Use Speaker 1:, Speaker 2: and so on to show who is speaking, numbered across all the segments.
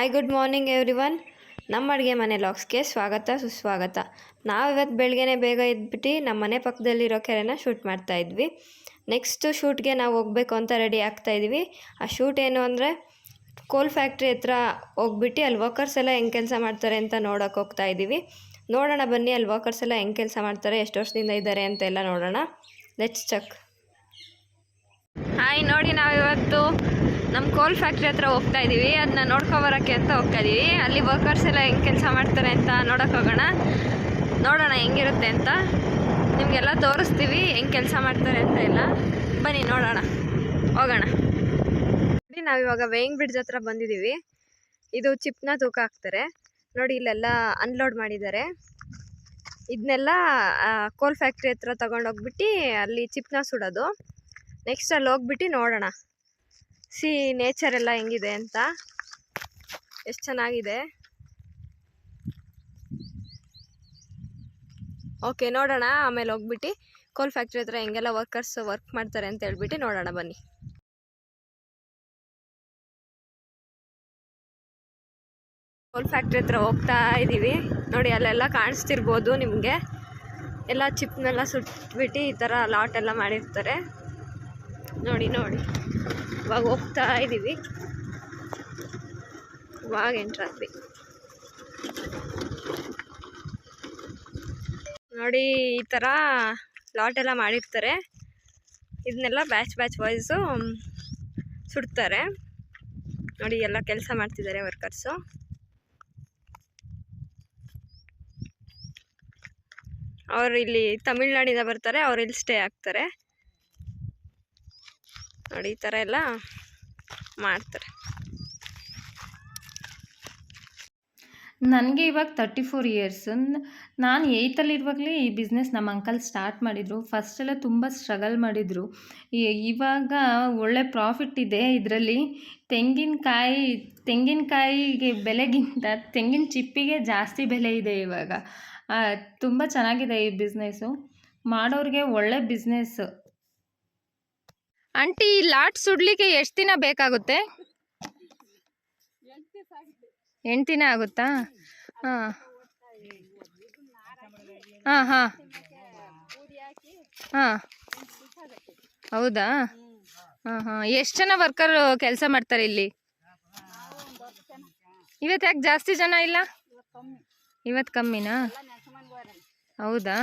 Speaker 1: Hi good morning everyone. ನಮ್ಮ ಅಡುಗೆ ಮನೆ ಲಾಗ್ಸ್ಗೆ ಸ್ವಾಗತ ಸುಸ್ವಾಗತ. ನಾವು ಇವತ್ತು ಬೆಳಗ್ಗೆನೇ ಬೇಗ ಎದ್ಬಿಟ್ಟು ನಮ್ಮ ಮನೆ ಪಕ್ಕದಲ್ಲಿರೋ ಕೆರೆನ ಶೂಟ್ ಮಾಡ್ತಾಯಿದ್ವಿ. ನೆಕ್ಸ್ಟು ಶೂಟ್ಗೆ ನಾವು ಹೋಗಬೇಕು ಅಂತ ರೆಡಿ ಆಗ್ತಾಯಿದ್ವಿ. ಆ ಶೂಟ್ ಏನು ಅಂದರೆ ಕೋಲ್ ಫ್ಯಾಕ್ಟ್ರಿ ಹತ್ರ ಹೋಗ್ಬಿಟ್ಟು ಅಲ್ಲಿ ವರ್ಕರ್ಸ್ ಎಲ್ಲ ಹೆಂಗೆ ಕೆಲಸ ಮಾಡ್ತಾರೆ ಅಂತ ನೋಡೋಕೆ ಹೋಗ್ತಾಯಿದ್ದೀವಿ. ನೋಡೋಣ ಬನ್ನಿ, ಅಲ್ಲಿ ವರ್ಕರ್ಸ್ ಎಲ್ಲ ಹೆಂಗೆ ಕೆಲಸ ಮಾಡ್ತಾರೆ, ಎಷ್ಟು ವರ್ಷದಿಂದ ಇದ್ದಾರೆ ಅಂತೆಲ್ಲ ನೋಡೋಣ. Let's check. ಹಾಯ್, ನೋಡಿ ನಾವಿವತ್ತು ನಮ್ಮ ಕೋಲ್ ಫ್ಯಾಕ್ಟ್ರಿ ಹತ್ರ ಹೋಗ್ತಾ ಇದ್ದೀವಿ. ಅದನ್ನ ನೋಡ್ಕೊಬರೋಕ್ಕೆ ಅಂತ ಹೋಗ್ತಾ ಇದ್ದೀವಿ. ಅಲ್ಲಿ ವರ್ಕರ್ಸ್ ಎಲ್ಲ ಹೆಂಗೆ ಕೆಲಸ ಮಾಡ್ತಾರೆ ಅಂತ ನೋಡೋಕೆ ಹೋಗೋಣ. ನೋಡೋಣ ಹೆಂಗಿರುತ್ತೆ ಅಂತ. ನಿಮಗೆಲ್ಲ ತೋರಿಸ್ತೀವಿ ಹೆಂಗೆ ಕೆಲಸ ಮಾಡ್ತಾರೆ ಅಂತ ಎಲ್ಲ. ಬನ್ನಿ ನೋಡೋಣ, ಹೋಗೋಣ. ನೋಡಿ, ನಾವಿವಾಗ ವೇಯಿಂಗ್ ಬ್ರಿಡ್ಜ್ ಹತ್ರ ಬಂದಿದ್ದೀವಿ. ಇದು ಚಿಪ್ನ ತೂಕ ಹಾಕ್ತಾರೆ. ನೋಡಿ, ಇಲ್ಲೆಲ್ಲ ಅನ್ಲೋಡ್ ಮಾಡಿದ್ದಾರೆ. ಇದನ್ನೆಲ್ಲ ಕೋಲ್ ಫ್ಯಾಕ್ಟ್ರಿ ಹತ್ರ ತಗೊಂಡೋಗ್ಬಿಟ್ಟು ಅಲ್ಲಿ ಚಿಪ್ನ ಸುಡೋದು. ನೆಕ್ಸ್ಟ್ ಅಲ್ಲಿ ಹೋಗ್ಬಿಟ್ಟು ನೋಡೋಣ, ನೇಚರ್ ಎಲ್ಲ ಹೆಂಗಿದೆ ಅಂತ, ಎಷ್ಟು ಚೆನ್ನಾಗಿದೆ. ಓಕೆ, ನೋಡೋಣ. ಆಮೇಲೆ ಹೋಗ್ಬಿಟ್ಟು ಕೋಲ್ ಫ್ಯಾಕ್ಟ್ರಿ ಹತ್ರ ಹೆಂಗೆಲ್ಲ ವರ್ಕರ್ಸ್ ವರ್ಕ್ ಮಾಡ್ತಾರೆ ಅಂತ ಹೇಳ್ಬಿಟ್ಟು ನೋಡೋಣ ಬನ್ನಿ. ಕೋಲ್ ಫ್ಯಾಕ್ಟ್ರಿ ಹತ್ರ ಹೋಗ್ತಾ ಇದ್ದೀವಿ. ನೋಡಿ, ಅಲ್ಲೆಲ್ಲ ಕಾಣಿಸ್ತಿರ್ಬೋದು ನಿಮಗೆ. ಎಲ್ಲ ಚಿಪ್ನೆಲ್ಲ ಸುಟ್ಬಿಟ್ಟು ಈ ಥರ ಲಾಟ್ ಎಲ್ಲ ಮಾಡಿರ್ತಾರೆ. ನೋಡಿ ನೋಡಿ, ಇವಾಗ ಹೋಗ್ತಾ ಇದ್ದೀವಿ. ಇವಾಗ ಎಂಟ್ರಾದ್ವಿ. ನೋಡಿ, ಈ ಥರ ಲಾಟ್ ಎಲ್ಲ ಮಾಡಿರ್ತಾರೆ. ಇದನ್ನೆಲ್ಲ ಬ್ಯಾಚ್ ವೈಸು ಸುಡ್ತಾರೆ. ನೋಡಿ, ಎಲ್ಲ ಕೆಲಸ ಮಾಡ್ತಿದ್ದಾರೆ ವರ್ಕರ್ಸು. ಅವರು ಇಲ್ಲಿ ತಮಿಳ್ನಾಡಿಂದ ಬರ್ತಾರೆ, ಅವ್ರು ಇಲ್ಲಿ ಸ್ಟೇ ಆಗ್ತಾರೆ. ನೋಡಿ, ಈ ಥರ ಎಲ್ಲ ಮಾಡ್ತಾರೆ.
Speaker 2: ನನಗೆ ಇವಾಗ 34 ಇಯರ್ಸ್. ನಾನು 8ಲ್ಲಿರುವಾಗಲೇ ಈ ಬಿಸ್ನೆಸ್ ನಮ್ಮ ಅಂಕಲ್ ಸ್ಟಾರ್ಟ್ ಮಾಡಿದರು. ಫಸ್ಟೆಲ್ಲ ತುಂಬ ಸ್ಟ್ರಗಲ್ ಮಾಡಿದರು. ಇವಾಗ ಒಳ್ಳೆ ಪ್ರಾಫಿಟ್ ಇದೆ ಇದರಲ್ಲಿ. ತೆಂಗಿನಕಾಯಿಗೆ ಬೆಲೆಗಿಂತ ತೆಂಗಿನ ಚಿಪ್ಪಿಗೆ ಜಾಸ್ತಿ ಬೆಲೆ ಇದೆ ಇವಾಗ. ತುಂಬ ಚೆನ್ನಾಗಿದೆ ಈ ಬಿಸ್ನೆಸ್ಸು. ಮಾಡೋರಿಗೆ ಒಳ್ಳೆ ಬಿಸ್ನೆಸ್. ಆಂಟಿ, ಈ ಲಾಟ್ ಸುಡ್ಲಿಕ್ಕೆ ಎಷ್ಟು ದಿನ ಬೇಕಾಗುತ್ತೆ? 8 ದಿನ ಆಗುತ್ತಾ? ಹಾಂ ಹಾಂ ಹಾಂ ಹಾಂ, ಹೌದಾ? ಹಾಂ ಹಾಂ. ಎಷ್ಟು ಜನ ವರ್ಕರ್ ಕೆಲಸ ಮಾಡ್ತಾರೆ ಇಲ್ಲಿ? ಇವತ್ತು ಯಾಕೆ ಜಾಸ್ತಿ ಜನ ಇಲ್ಲ? ಇವತ್ತು ಕಮ್ಮಿನಾ? ಹೌದಾ?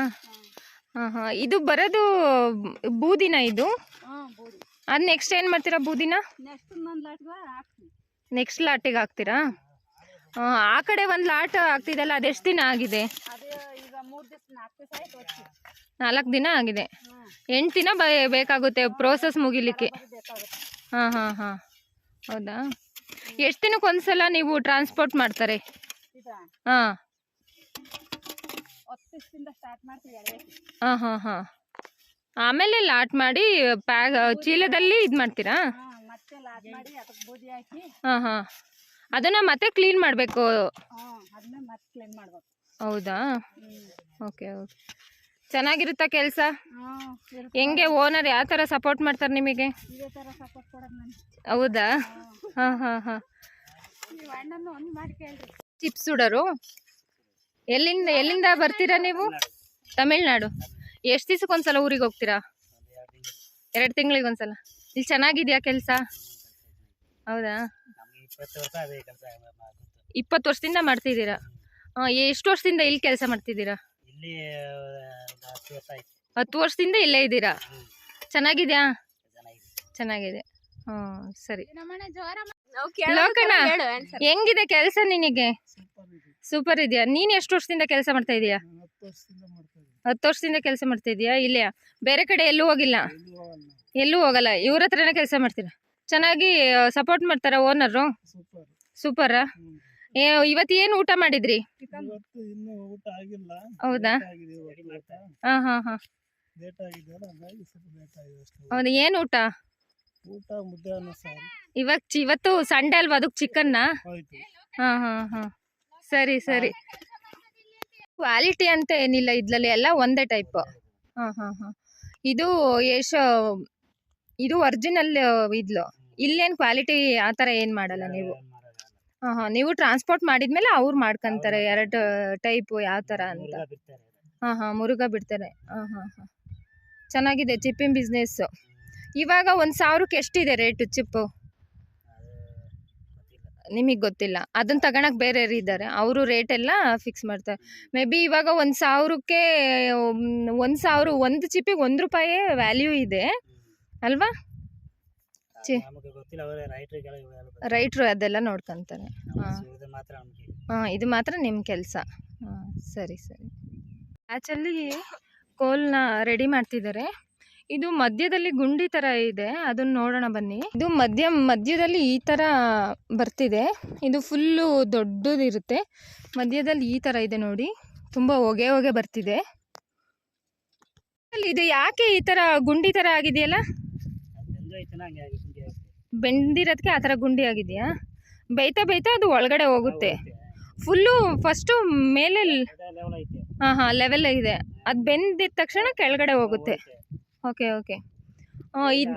Speaker 2: ಹಾಂ ಹಾಂ. ಇದು ಬರೋದು ಬೂದಿನ ಇದು? ಅದು ನೆಕ್ಸ್ಟ್ ಏನು ಮಾಡ್ತೀರಾ ಬೂದಿನ? ನೆಕ್ಸ್ಟ್ ಲಾಟಿಗೆ ಹಾಕ್ತೀರಾ? ಆ ಕಡೆ ಒಂದು ಲಾಟ್ ಆಗ್ತಿದೆಲ್ಲ, ಅದೆಷ್ಟು ದಿನ ಆಗಿದೆ? 4 ದಿನ ಆಗಿದೆ. 8 ದಿನ ಬೇಕಾಗುತ್ತೆ ಪ್ರೋಸೆಸ್ ಮುಗಿಲಿಕ್ಕೆ. ಹಾಂ ಹಾಂ ಹಾಂ, ಹೌದಾ? ಎಷ್ಟು ದಿನಕ್ಕೆ ಒಂದ್ಸಲ ನೀವು ಟ್ರಾನ್ಸ್ಪೋರ್ಟ್ ಮಾಡ್ತಾರೆ? ಹಾಂ ಹಾಂ ಹಾಂ ಹಾಂ. ಆಮೇಲೆ ಲಾಟ್ ಮಾಡಿ ಚೀಲದಲ್ಲಿ ಇದು ಮಾಡ್ತೀರಾ? ಹಾಂ ಹಾಂ. ಅದನ್ನು ಮತ್ತೆ ಕ್ಲೀನ್ ಮಾಡಬೇಕು? ಹೌದಾ? Okay okay. ಚೆನ್ನಾಗಿರುತ್ತಾ ಕೆಲಸ? ಹೆಂಗೆ ಓನರ್ ಯಾವ ಥರ ಸಪೋರ್ಟ್ ಮಾಡ್ತಾರೆ ನಿಮಗೆ? ಹೌದಾ? ಹಾಂ ಹಾಂ ಹಾಂ. ಚಿಪ್ಸ್ ಸುಡೋರು? ಎಲ್ಲಿಂದ ಬರ್ತೀರಾ ನೀವು? ತಮಿಳ್ನಾಡು. ಎಷ್ಟು ದಿವಸಕ್ಕೊಂದ್ಸಲ ಊರಿಗೆ ಹೋಗ್ತೀರಾ? 2 ತಿಂಗಳಿಗೊಂದ್ಸಲ. ಇಲ್ಲಿ ಚೆನ್ನಾಗಿದೆಯಾ ಕೆಲಸ? ಹೌದಾ? 20 ವರ್ಷದಿಂದ ಮಾಡ್ತಿದ್ದೀರಾ? ಎಷ್ಟು ವರ್ಷದಿಂದ ಇಲ್ಲಿ ಕೆಲಸ ಮಾಡ್ತಿದ್ದೀರಾ? 10 ವರ್ಷದಿಂದ ಇಲ್ಲೇ ಇದ್ದೀರಾ? ಚೆನ್ನಾಗಿದೆಯಾ? ಚೆನ್ನಾಗಿದೆ. ಹ್ಞೂ, ಸರಿ. ಲೋಕಣ್ಣ, ಹೆಂಗಿದೆ ಕೆಲಸ ನಿನಗೆ? ಸೂಪರ್ ಇದೆಯಾ? ನೀನು ಎಷ್ಟು ವರ್ಷದಿಂದ ಕೆಲಸ ಮಾಡ್ತಾ ಇದೀಯಾ? 10 ವರ್ಷದಿಂದ ಕೆಲಸ ಮಾಡ್ತಾ ಇದೀಯಾ? ಇಲ್ಲೇ? ಬೇರೆ ಕಡೆ ಎಲ್ಲೂ ಹೋಗಿಲ್ಲ? ಎಲ್ಲೂ ಹೋಗಲ್ಲ, ಇವ್ರ ಹತ್ರನೇ ಕೆಲಸ ಮಾಡ್ತೀರಾ? ಚೆನ್ನಾಗಿ ಸಪೋರ್ಟ್ ಮಾಡ್ತಾರ ಓನರು? ಸೂಪರಾ? ಇವತ್ತು ಏನು ಊಟ ಮಾಡಿದ್ರಿ? ಹೌದಾ? ಹಾಂ ಹಾಂ ಹಾಂ. ಹೌದಾ? ಏನು ಊಟ? ಇವತ್ತು ಸಂಡೇ ಅಲ್ವಾ, ಅದಕ್ಕೆ ಚಿಕನ್ನ? ಹಾಂ ಹಾಂ ಹಾಂ, ಸರಿ ಸರಿ. ಕ್ವಾಲಿಟಿ ಅಂತ ಏನಿಲ್ಲ ಇದ್ರಲ್ಲಿ, ಎಲ್ಲ ಒಂದೇ ಟೈಪ್. ಹಾಂ ಹಾಂ ಹಾಂ. ಇದು ಒರಿಜಿನಲ್ ಇದ್ಲು. ಇಲ್ಲೇನು ಕ್ವಾಲಿಟಿ ಆ ಥರ ಏನು ಮಾಡಲ್ಲ ನೀವು? ಹಾಂ ಹಾಂ ನೀವು ಟ್ರಾನ್ಸ್ಪೋರ್ಟ್ ಮಾಡಿದ್ಮೇಲೆ ಅವ್ರು ಮಾಡ್ಕೊಂತಾರೆ 2 ಟೈಪು ಯಾವ ಥರ ಅಂತ. ಹಾಂ ಹಾಂ ಮುರುಘಾ ಬಿಡ್ತಾರೆ. ಹಾಂ ಹಾಂ ಹಾಂ ಚೆನ್ನಾಗಿದೆ ಚಿಪ್ಪಿನ ಬಿಸ್ನೆಸ್ಸು. ಇವಾಗ 1,000ಕ್ಕೆ ಎಷ್ಟಿದೆ ರೇಟು ಚಿಪ್ಪು? ನಿಮಗೆ ಗೊತ್ತಿಲ್ಲ. ಅದನ್ನು ತಗೊಳಕ್ಕೆ ಬೇರೆ ಇದ್ದಾರೆ, ಅವರು ರೇಟೆಲ್ಲ ಫಿಕ್ಸ್ ಮಾಡ್ತಾರೆ. ಮೇ ಬಿ ಇವಾಗ 1,000ಕ್ಕೆ 1,000 ಒಂದು ಚಿಪ್ಪಿಗೆ ₹1 ವ್ಯಾಲ್ಯೂ ಇದೆ ಅಲ್ವಾ? ರೈಟ್ರು ಅದೆಲ್ಲ ನೋಡ್ಕೊಂತಾರೆ. ಹಾಂ ಇದು ಮಾತ್ರ ನಿಮ್ಮ ಕೆಲಸ. ಹಾಂ ಸರಿ ಸರಿ. ಆ್ಯಕ್ಚುಲಿ ಕೋಲ್ನ ರೆಡಿ ಮಾಡ್ತಿದ್ದಾರೆ. ಇದು ಮಧ್ಯದಲ್ಲಿ ಗುಂಡಿ ಥರ ಇದೆ, ಅದನ್ನ ನೋಡೋಣ ಬನ್ನಿ. ಇದು ಮಧ್ಯದಲ್ಲಿ ಈ ಥರ ಬರ್ತಿದೆ. ಇದು ಫುಲ್ಲು ದೊಡ್ಡದಿರುತ್ತೆ. ಮಧ್ಯದಲ್ಲಿ ಈ ಥರ ಇದೆ ನೋಡಿ, ತುಂಬ ಹೊಗೆ ಬರ್ತಿದೆ. ಇದು ಯಾಕೆ ಈ ಥರ ಗುಂಡಿ ಥರ ಆಗಿದೆಯಲ್ಲ? ಬೆಂದಿರೋದಕ್ಕೆ ಆ ಥರ ಗುಂಡಿ ಆಗಿದೆಯಾ? ಬೇಯ್ತಾ ಅದು ಒಳಗಡೆ ಹೋಗುತ್ತೆ ಫುಲ್ಲು. ಫಸ್ಟು ಮೇಲೆ ಹಾಂ ಲೆವೆಲ್ ಇದೆ, ಅದು ಬೆಂದಿದ ತಕ್ಷಣ ಕೆಳಗಡೆ ಹೋಗುತ್ತೆ. ಓಕೆ ಇದು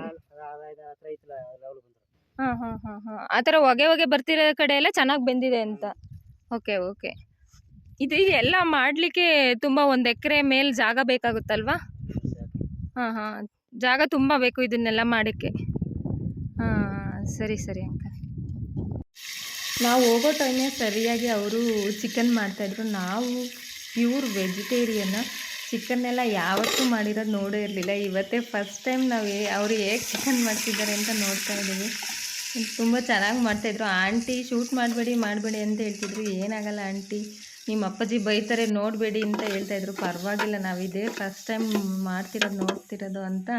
Speaker 2: ಹಾಂ ಆ ಥರ ಹೊಗೆ ಬರ್ತಿರೋ ಕಡೆ ಎಲ್ಲ ಚೆನ್ನಾಗಿ ಬೆಂದಿದೆ ಅಂತ. ಓಕೆ ಇದು ಎಲ್ಲ ಮಾಡಲಿಕ್ಕೆ ತುಂಬ 1 ಎಕರೆ ಮೇಲೆ ಜಾಗ ಬೇಕಾಗುತ್ತಲ್ವಾ? ಹಾಂ ಜಾಗ ತುಂಬ ಬೇಕು ಇದನ್ನೆಲ್ಲ ಮಾಡೋಕ್ಕೆ. ಹಾಂ ಸರಿ ಅಂಕಲ್. ನಾವು ಹೋಗೋ ಟೈಮೇ ಸರಿಯಾಗಿ ಅವರು ಚಿಕನ್ ಮಾಡ್ತಾಯಿದ್ರು. ನಾವು ಪ್ಯೂರ್ ವೆಜಿಟೇರಿಯನ್ನ. ಚಿಕನ್ನೆಲ್ಲ ಯಾವತ್ತೂ ಮಾಡಿರೋದು ನೋಡೇ ಇರಲಿಲ್ಲ. ಇವತ್ತೇ ಫಸ್ಟ್ ಟೈಮ್ ನಾವು ಅವರು ಹೇಗೆ ಚಿಕನ್ ಮಾಡ್ತಿದ್ದಾರೆ ಅಂತ ನೋಡ್ತಾ ಇದ್ದೀವಿ. ತುಂಬ ಚೆನ್ನಾಗಿ ಮಾಡ್ತಾಯಿದ್ರು. ಆಂಟಿ ಶೂಟ್ ಮಾಡಬೇಡಿ ಅಂತ ಹೇಳ್ತಿದ್ರು. ಏನಾಗಲ್ಲ ಆಂಟಿ, ನಿಮ್ಮ ಅಪ್ಪಾಜಿ ಬೈತಾರೆ ನೋಡಬೇಡಿ ಅಂತ ಹೇಳ್ತಾಯಿದ್ರು. ಪರವಾಗಿಲ್ಲ, ನಾವು ಇದೇ ಫಸ್ಟ್ ಟೈಮ್ ನೋಡ್ತಿರೋದು ಅಂತ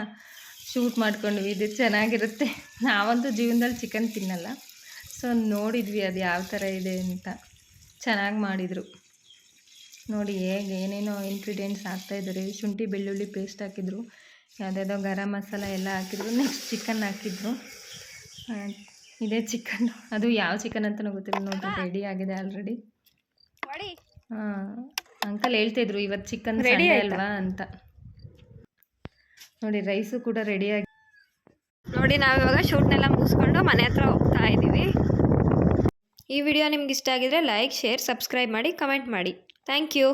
Speaker 2: ಶೂಟ್ ಮಾಡ್ಕೊಂಡ್ವಿ. ಇದು ಚೆನ್ನಾಗಿರುತ್ತೆ. ನಾವಂತೂ ಜೀವನದಲ್ಲಿ ಚಿಕನ್ ತಿನ್ನಲ್ಲ, ಸೊ ನೋಡಿದ್ವಿ ಅದು ಯಾವ ಥರ ಇದೆ ಅಂತ. ಚೆನ್ನಾಗಿ ಮಾಡಿದರು ನೋಡಿ. ಏನೇನೋ ಇಂಗ್ರೀಡಿಯೆಂಟ್ಸ್ ಹಾಕ್ತಾಯಿದ್ದಾರೆ. ಶುಂಠಿ ಬೆಳ್ಳುಳ್ಳಿ ಪೇಸ್ಟ್ ಹಾಕಿದ್ರು, ಯಾವುದ್ಯಾವುದೋ ಗರಂ ಮಸಾಲ ಎಲ್ಲ ಹಾಕಿದ್ರು. ನೆಕ್ಸ್ಟ್ ಚಿಕನ್ ಹಾಕಿದ್ರು. ಇದೇ ಚಿಕನ್, ಅದು ಯಾವ ಚಿಕನ್ ಅಂತಲೂ ಗೊತ್ತಿಲ್ಲ ನೋಡಿ. ರೆಡಿ ಆಗಿದೆ ಆಲ್ರೆಡಿ. ಹಾಂ ಅಂಕಲ್ ಹೇಳ್ತಾಯಿದ್ರು ಇವತ್ತು ಚಿಕನ್ ರೆಡಿ ಅಲ್ವಾ ಅಂತ. ನೋಡಿ ರೈಸು ಕೂಡ ರೆಡಿಯಾಗಿ
Speaker 1: ನೋಡಿ. ನಾವಿವಾಗ ಶೂಟ್ನೆಲ್ಲ ಮುಗಿಸ್ಕೊಂಡು ಮನೆ ಹತ್ರ ಹೋಗ್ತಾ ಇದ್ದೀವಿ. ಈ ವಿಡಿಯೋ ನಿಮ್ಗೆ ಇಷ್ಟ ಆಗಿದ್ರೆ ಲೈಕ್, ಶೇರ್, ಸಬ್ಸ್ಕ್ರೈಬ್ ಮಾಡಿ, ಕಮೆಂಟ್ ಮಾಡಿ. Thank you.